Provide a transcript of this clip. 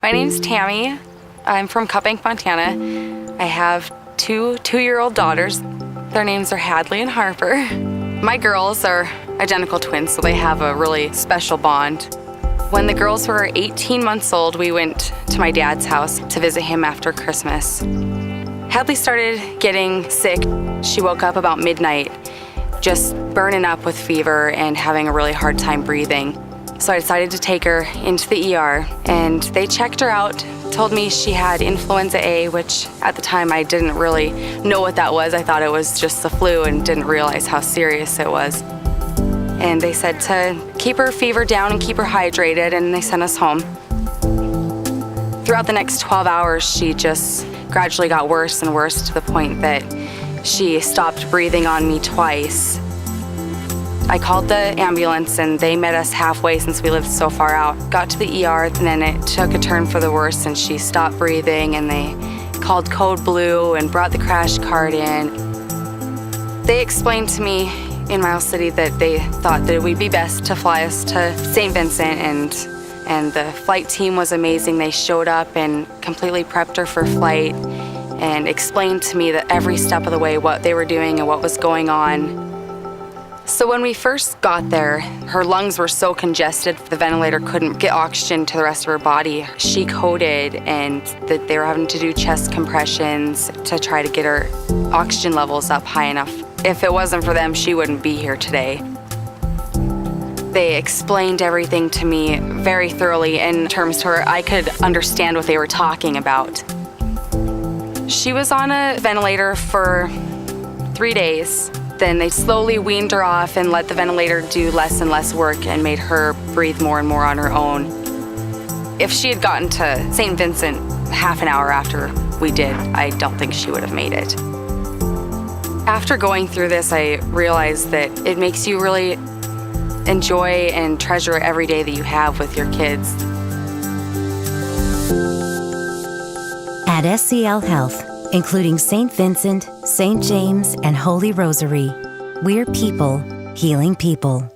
My name's Tami. I'm from Cutbank, Montana. I have two 2-year-old daughters. Their names are Hadley and Harper. My girls are identical twins, so they have a really special bond. When the girls were 18 months old, we went to my dad's house to visit him after Christmas. Hadley started getting sick. She woke up about midnight, just burning up with fever and having a really hard time breathing. So I decided to take her into the ER, and they checked her out, told me she had Influenza A, which at the time I didn't really know what that was. I thought it was just the flu and didn't realize how serious it was. And they said to keep her fever down and keep her hydrated, and they sent us home. Throughout the next 12 hours, she just gradually got worse and worse to the point that she stopped breathing on me twice. I called the ambulance and they met us halfway since we lived so far out. Got to the ER and then it took a turn for the worse and she stopped breathing, and they called Code Blue and brought the crash cart in. They explained to me in Miles City that they thought that it would be best to fly us to St. Vincent, and the flight team was amazing. They showed up and completely prepped her for flight and explained to me that every step of the way what they were doing and what was going on. So when we first got there, her lungs were so congested, the ventilator couldn't get oxygen to the rest of her body. She coded, and that they were having to do chest compressions to try to get her oxygen levels up high enough. If it wasn't for them, she wouldn't be here today. They explained everything to me very thoroughly in terms to where I could understand what they were talking about. She was on a ventilator for 3 days. Then they slowly weaned her off and let the ventilator do less and less work and made her breathe more and more on her own. If she had gotten to St. Vincent half an hour after we did, I don't think she would have made it. After going through this, I realized that it makes you really enjoy and treasure every day that you have with your kids. At SCL Health, including St. Vincent, St. James, and Holy Rosary, we're people healing people.